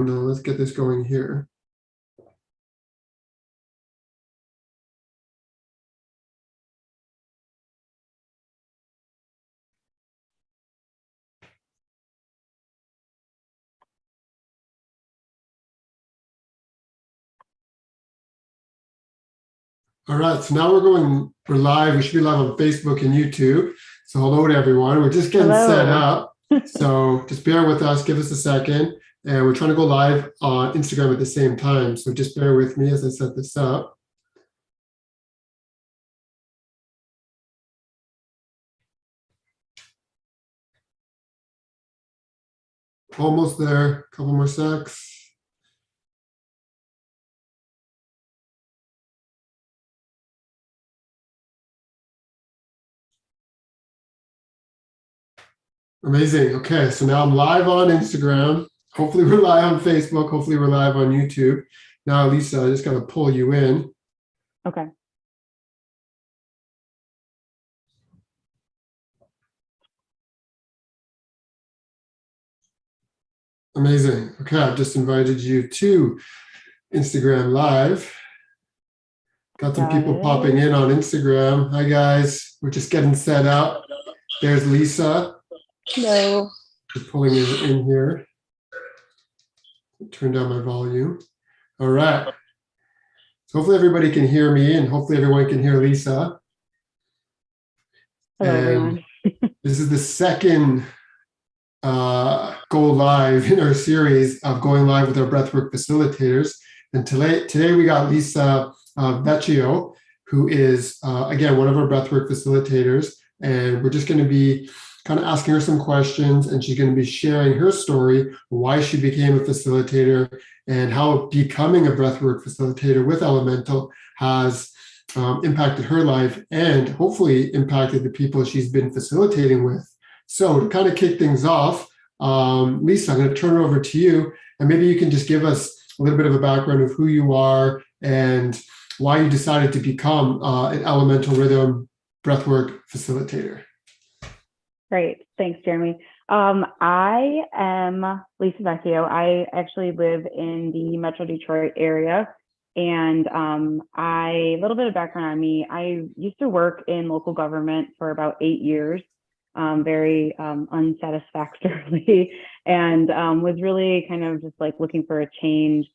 Now let's get this going here. All right, so now we're live. We should be live on Facebook and YouTube. So hello to everyone. We're just getting set up. So just bear with us, give us a second. And we're trying to go live on Instagram at the same time. So just bear with me as I set this up. Almost there, a couple more secs. Amazing. Okay, so now I'm live on Instagram. Hopefully we're live on Facebook. Hopefully we're live on YouTube. Now, Lisa, I just got to pull you in. Okay. Amazing. Okay, I've just invited you to Instagram Live. Got some people popping in on Instagram. Hi, guys. We're just getting set up. There's Lisa. Hello. Just pulling it in here. Turn down my volume. All right. So hopefully everybody can hear me, and hopefully everyone can hear Lisa. Hello, everyone. This is the second go live in our series of going live with our breathwork facilitators. And today we got Lisa Vecchio, who is, again, one of our breathwork facilitators. And we're just going to be kind of asking her some questions, and she's going to be sharing her story, why she became a facilitator, and how becoming a breathwork facilitator with Elemental has impacted her life and hopefully impacted the people she's been facilitating with. So to kind of kick things off, Lisa, I'm going to turn it over to you, and maybe you can just give us a little bit of a background of who you are and why you decided to become an Elemental Rhythm breathwork facilitator. Great. Thanks, Jeremy. I am Lisa Vecchio. I actually live in the Metro Detroit area. And a little bit of background on me. I used to work in local government for about 8 years, very unsatisfactorily, and was really kind of just like looking for a change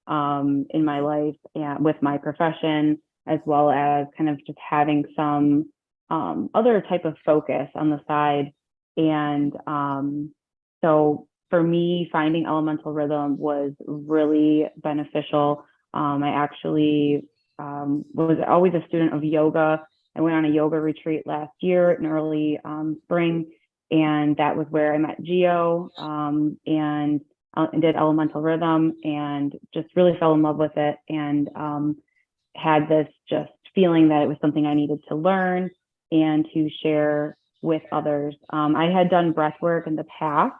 in my life and with my profession, as well as kind of just having some other type of focus on the side. And so for me, finding Elemental Rhythm was really beneficial. I actually was always a student of yoga. I went on a yoga retreat last year in early spring, and that was where I met Gio and did Elemental Rhythm and just really fell in love with it, and had this just feeling that it was something I needed to learn and to share with others. I had done breath work in the past,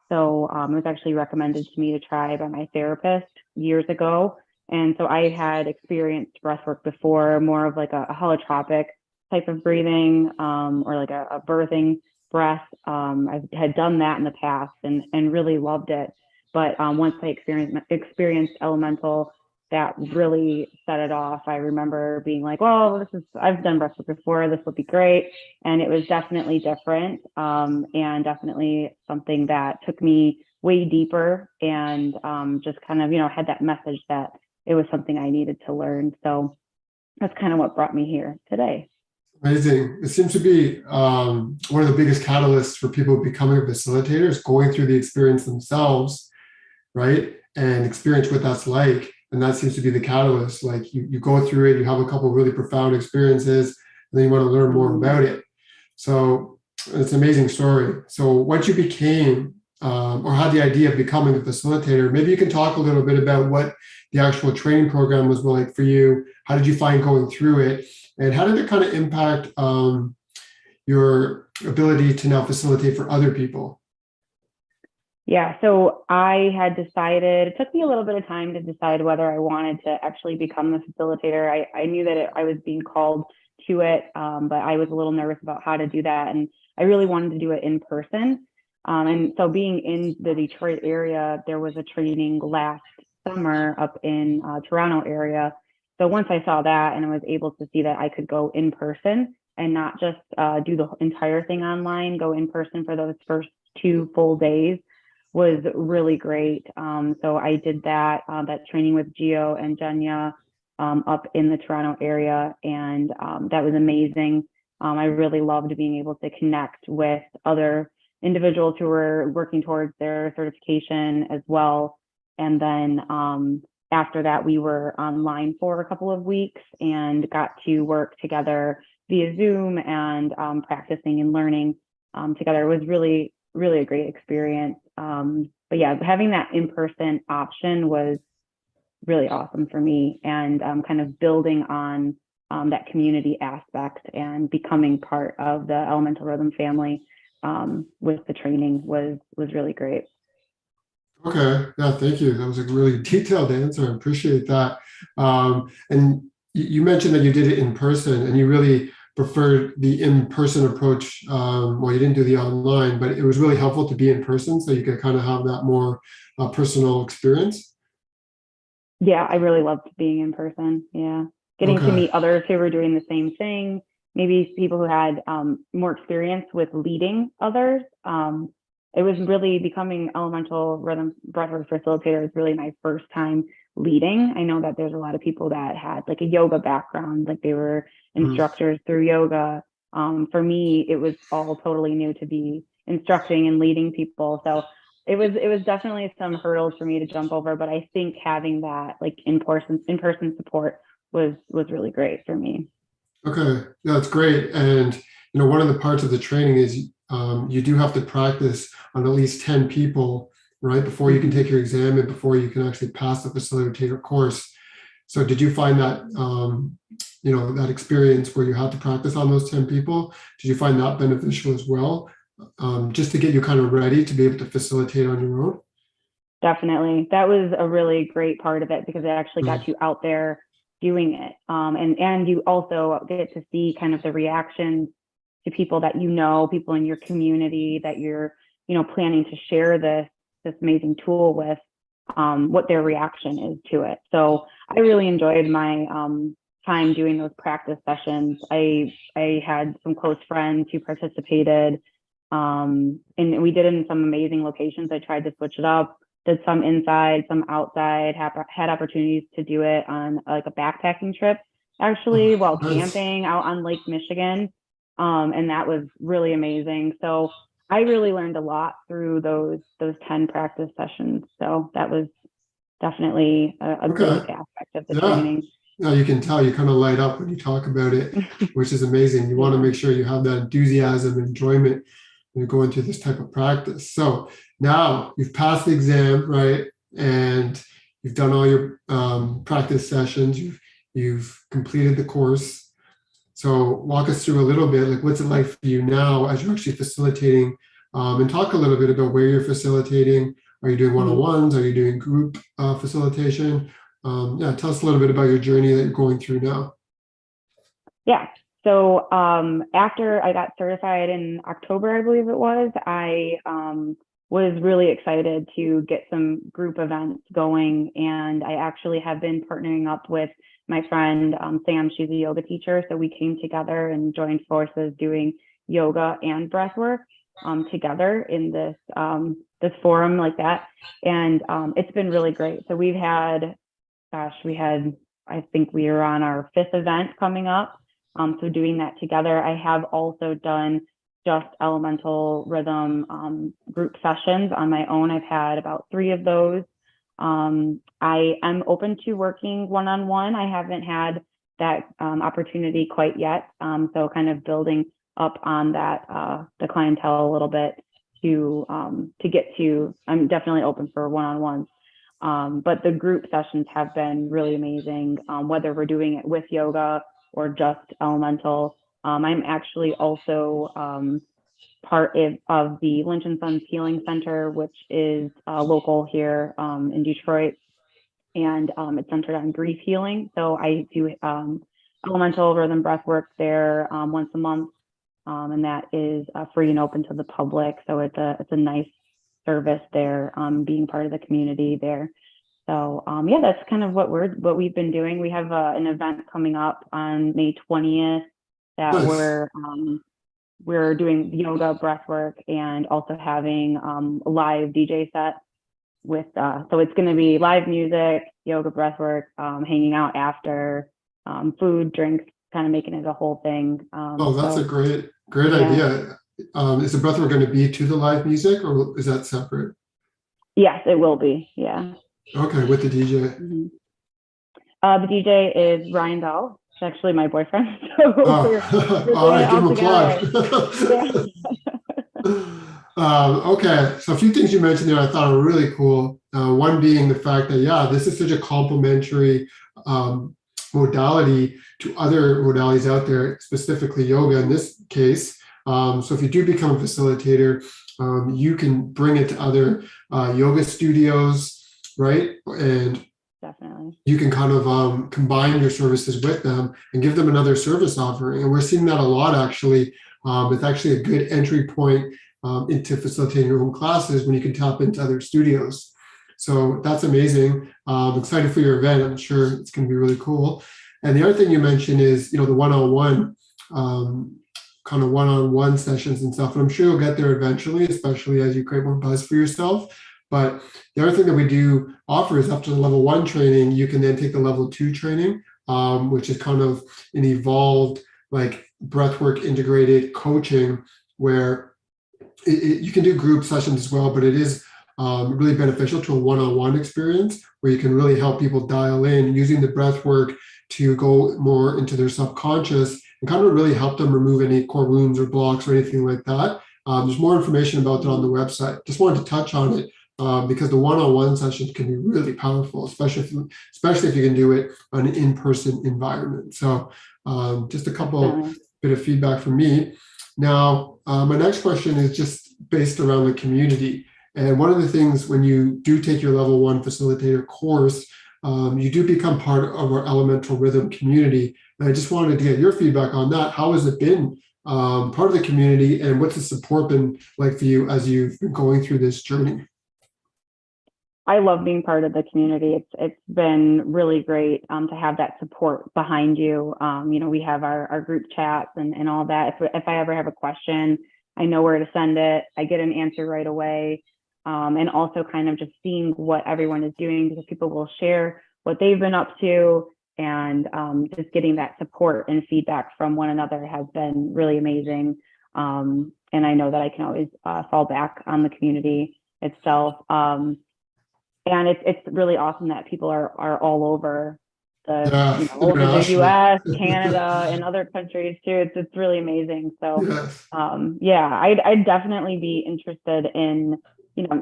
so it was actually recommended to me to try by my therapist years ago. And so I had experienced breath work before, more of like a holotropic type of breathing, or like a birthing breath. I had done that in the past and really loved it. But once I experienced Elemental, that really set it off. I remember being like, well, I've done breathwork before, this will be great. And it was definitely different, and definitely something that took me way deeper, and just kind of, had that message that it was something I needed to learn. So that's kind of what brought me here today. Amazing. It seems to be one of the biggest catalysts for people becoming a facilitator is going through the experience themselves, right? And experience what that's like. And that seems to be the catalyst. Like you go through it, you have a couple of really profound experiences, and then you want to learn more about it. So it's an amazing story. So once you became or had the idea of becoming a facilitator, maybe you can talk a little bit about what the actual training program was like for you. How did you find going through it? And how did it kind of impact your ability to now facilitate for other people? Yeah, so I had decided, it took me a little bit of time to decide whether I wanted to actually become the facilitator. I knew that I was being called to it, but I was a little nervous about how to do that. And I really wanted to do it in person. And so being in the Detroit area, there was a training last summer up in Toronto area. So once I saw that and I was able to see that I could go in person and not just do the entire thing online, go in person for those first 2 full days was really great. So I did that training with Gio and Jenya up in the Toronto area, and that was amazing. I really loved being able to connect with other individuals who were working towards their certification as well. And then after that, we were online for a couple of weeks and got to work together via Zoom and practicing and learning together. It was really, really a great experience. But yeah, having that in-person option was really awesome for me, and kind of building on that community aspect and becoming part of the Elemental Rhythm family with the training was really great. Okay, yeah, thank you. That was a really detailed answer. I appreciate that. And you mentioned that you did it in person and you really preferred the in-person approach. Well, you didn't do the online, but it was really helpful to be in person so you could kind of have that more personal experience. Yeah, I really loved being in person. Yeah, getting to Okay. meet others who were doing the same thing, maybe people who had more experience with leading others. It was really becoming Elemental Rhythm breathwork facilitator is really my first time leading. I know that there's a lot of people that had like a yoga background, like they were Mhm. instructors through yoga. For me, it was all totally new to be instructing and leading people. So it was definitely some hurdles for me to jump over, but I think having that like in person support was really great for me. Okay, yeah, that's great. And one of the parts of the training is you do have to practice on at least 10 people, right, before you can Mhm. take your exam and before you can actually pass the facilitator course. So did you find that that experience where you had to practice on those 10 people, did you find that beneficial as well? Just to get you kind of ready to be able to facilitate on your own? Definitely. That was a really great part of it because it actually Mhm. got you out there doing it. And you also get to see kind of the reactions to people that people in your community that you're, planning to share this amazing tool with, what their reaction is to it. So I really enjoyed my time doing those practice sessions. I had some close friends who participated, and we did it in some amazing locations. I tried to switch it up, did some inside, some outside, had opportunities to do it on like a backpacking trip, actually, Oh, while nice. camping out on Lake Michigan. And that was really amazing. So I really learned a lot through those 10 practice sessions. So that was definitely a great Okay. aspect of the Yeah. training. Yeah, you can tell you kind of light up when you talk about it, which is amazing. You want to Yeah. make sure you have that enthusiasm, enjoyment when you're going through this type of practice. So now you've passed the exam, right? And you've done all your practice sessions. You've completed the course. So walk us through a little bit, like what's it like for you now as you're actually facilitating, and talk a little bit about where you're facilitating. Are you doing Mhm. one-on-ones? Are you doing group facilitation? Yeah, tell us a little bit about your journey that you're going through now. Yeah. So after I got certified in October, I believe it was, I was really excited to get some group events going. And I actually have been partnering up with my friend Sam. She's a yoga teacher. So we came together and joined forces doing yoga and breath work together in this forum like that. And it's been really great. So I think we are on our fifth event coming up. So doing that together, I have also done just elemental rhythm group sessions on my own. I've had about 3 of those. I am open to working one-on-one. I haven't had that opportunity quite yet. So kind of building up on that the clientele a little bit to get to. I'm definitely open for one-on-ones. But the group sessions have been really amazing, whether we're doing it with yoga or just elemental. I'm actually also part of the Lynch and Sons Healing Center, which is local here in Detroit, and it's centered on grief healing. So I do elemental rhythm breath work there once a month, and that is free and open to the public. So it's a nice service there, being part of the community there. So yeah, that's kind of what we've been doing. We have an event coming up on May 20th that Nice. we're doing yoga, breath work, and also having a live DJ set with so it's going to be live music, yoga, breath work, hanging out after, food, drinks, kind of making it a whole thing. Oh, that's a So great yeah, idea. Is the breathwork going to be to the live music, or is that separate? yes, it will be. Yeah. Okay, with the DJ. Mhm. The DJ is Ryan Bell. It's actually my boyfriend. So Oh, we're all doing it right, give all him a together. Yeah. plug. Okay, so a few things you mentioned there I thought were really cool. One being the fact that, yeah, this is such a complementary modality to other modalities out there, specifically yoga in this case. So if you do become a facilitator, you can bring it to other yoga studios, right? And Definitely. you can kind of combine your services with them and give them another service offering. And we're seeing that a lot, actually. It's actually a good entry point into facilitating your own classes when you can tap into other studios. So that's amazing. Excited for your event. I'm sure it's going to be really cool. And the other thing you mentioned is, the one-on-one, kind of one-on-one sessions and stuff. And I'm sure you'll get there eventually, especially as you create more buzz for yourself. But the other thing that we do offer is after the level 1 training, you can then take the level 2 training, which is kind of an evolved, like, breathwork integrated coaching, where you can do group sessions as well, but it is really beneficial to a one-on-one experience where you can really help people dial in using the breathwork to go more into their subconscious and kind of really help them remove any core wounds or blocks or anything like that. There's more information about that on the website. Just wanted to touch on it because the one-on-one sessions can be really powerful, especially if you can do it on an in-person environment. So just a couple bit of feedback from me. Now, my next question is just based around the community. And one of the things when you do take your level 1 facilitator course, you do become part of our elemental rhythm community. And I just wanted to get your feedback on that. How has it been part of the community, and what's the support been like for you as you've been going through this journey? I love being part of the community. It's been really great to have that support behind you. We have our group chats and all that. If I ever have a question, I know where to send it. I get an answer right away. And also kind of just seeing what everyone is doing, because people will share what they've been up to, and just getting that support and feedback from one another has been really amazing. And I know that I can always fall back on the community itself. And it's really awesome that people are all over Yeah, over the internationally. US, Canada, and other countries too. It's really amazing. So Yes. yeah, I'd definitely be interested in,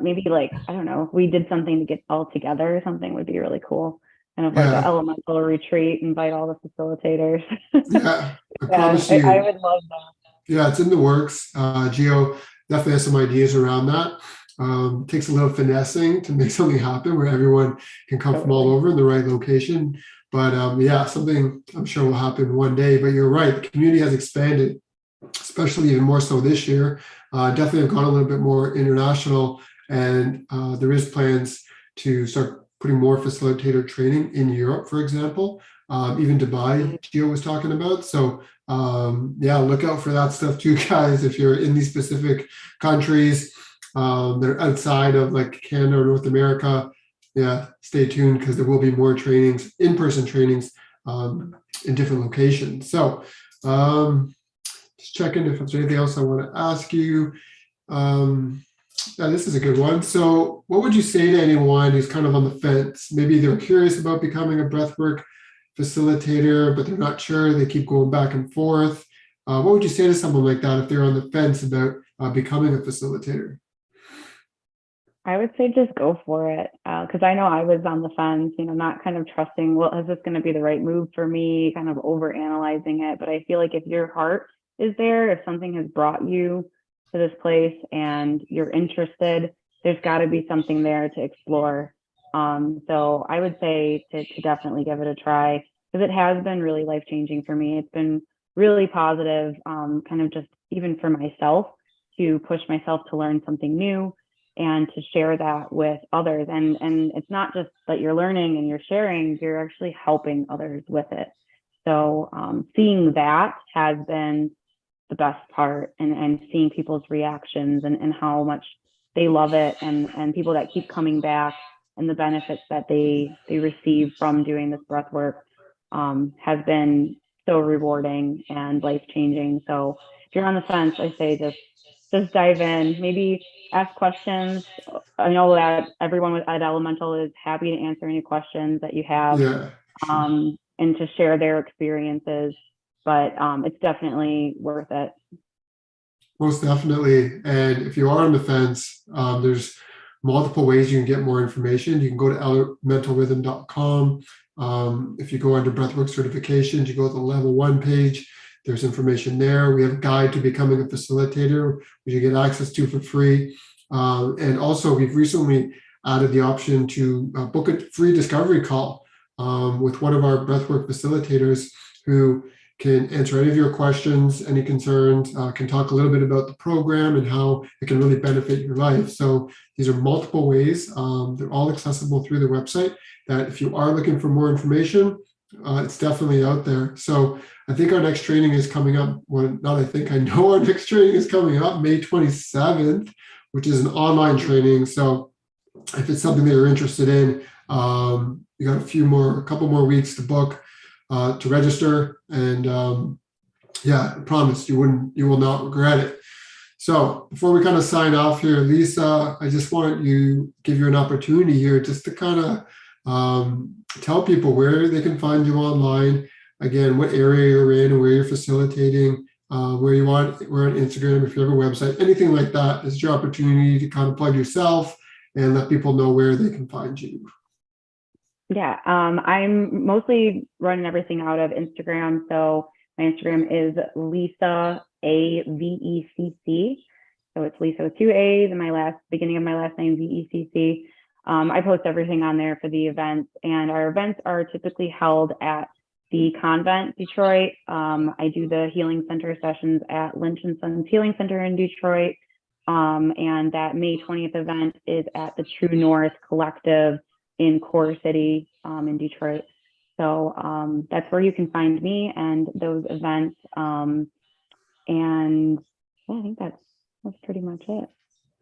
maybe, like, I don't know, if we did something to get all together or something, would be really cool. Kind of like an Yeah. elemental retreat, invite all the facilitators. Yeah. I Yeah, promise I you. would love that. Yeah, it's in the works. Geo definitely has some ideas around that. Takes a little finessing to make something happen where everyone can come from all Totally. over in the right location. But yeah, something I'm sure will happen one day. But you're right, the community has expanded, especially even more so this year. Definitely have gone a little bit more international, and there is plans to start putting more facilitator training in Europe, for example. Even Dubai, Gio was talking about. So yeah, look out for that stuff too, guys. If you're in these specific countries that are outside of like Canada or North America, yeah, stay tuned because there will be more trainings, in-person trainings in different locations. So just checking if there's anything else I want to ask you. Yeah, this is a good one. So what would you say to anyone who's kind of on the fence? Maybe they're curious about becoming a breathwork facilitator, but they're not sure. They keep going back and forth. What would you say to someone like that if they're on the fence about becoming a facilitator? I would say just go for it, because I know I was on the fence, not kind of trusting, well, is this going to be the right move for me, kind of over analyzing it. But I feel like if your heart is there, if something has brought you to this place and you're interested, there's got to be something there to explore. So I would say to definitely give it a try, because it has been really life changing for me. It's been really positive, kind of just even for myself, to push myself to learn something new and to share that with others. And it's not just that you're learning and you're sharing, you're actually helping others with it. So seeing that has been the best part, and seeing people's reactions and how much they love it, and people that keep coming back, and the benefits that they receive from doing this breath work has been so rewarding and life-changing. So if you're on the fence, I say just dive in, maybe ask questions. I know that everyone at Elemental is happy to answer any questions that you have, Yeah, sure. and to share their experiences, but it's definitely worth it. Most definitely. And if you are on the fence, there's multiple ways you can get more information. You can go to elementalrhythm.com. If you go under breathwork certifications, you go to the level 1 page. There's information there. We have a guide to becoming a facilitator, which you get access to for free. And also, we've recently added the option to book a free discovery call with one of our breathwork facilitators who can answer any of your questions, any concerns, can talk a little bit about the program and how it can really benefit your life. So these are multiple ways. They're all accessible through the website, that if you are looking for more information, it's definitely out there. So I think our next training is coming up. Well, not I think, I know our next training is coming up May 27th, which is an online training. So if it's something that you're interested in, you got a couple more weeks to book, to register, and yeah, I promise you will not regret it. So before we kind of sign off here, Lisa, I just want to give you an opportunity here just to kind of tell people where they can find you online. Again, what area you're in and where you're facilitating, where you want, we're on Instagram, if you have a website, anything like that. This is your opportunity to kind of plug yourself and let people know where they can find you. Yeah, I'm mostly running everything out of Instagram. So my Instagram is Lisa Vecc. So it's Lisa with 2 A's and beginning of my last name, Vecc. I post everything on there for the events, and our events are typically held at the Convent, Detroit. I do the healing center sessions at Lynch and Sons Healing Center in Detroit. And that May 20th event is at the True North Collective in Core City, in Detroit. So that's where you can find me and those events. And yeah, I think that's pretty much it.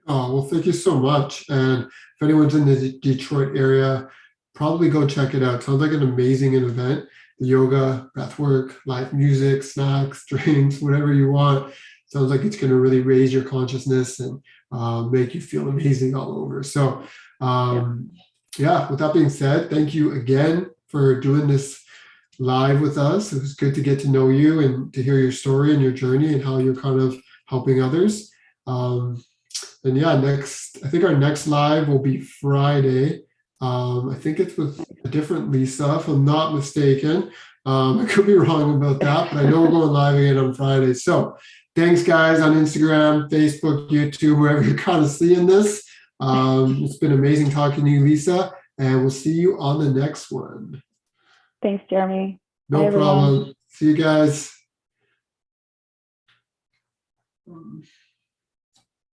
Oh, well, thank you so much. And if anyone's in the Detroit area, probably go check it out. Sounds like an amazing event. The yoga, breathwork, live music, snacks, drinks, whatever you want. Sounds like it's going to really raise your consciousness and make you feel amazing all over. So, yeah, with that being said, thank you again for doing this live with us. It was good to get to know you and to hear your story and your journey and how you're kind of helping others. And yeah, I think our next live will be Friday. I think it's with a different Lisa, if I'm not mistaken. I could be wrong about that, but I know we're going live again on Friday. So thanks, guys, on Instagram, Facebook, YouTube, wherever you're kind of seeing this. It's been amazing talking to you, Lisa, and we'll see you on the next one. Thanks, Jeremy. No Bye, problem. everyone. See you guys.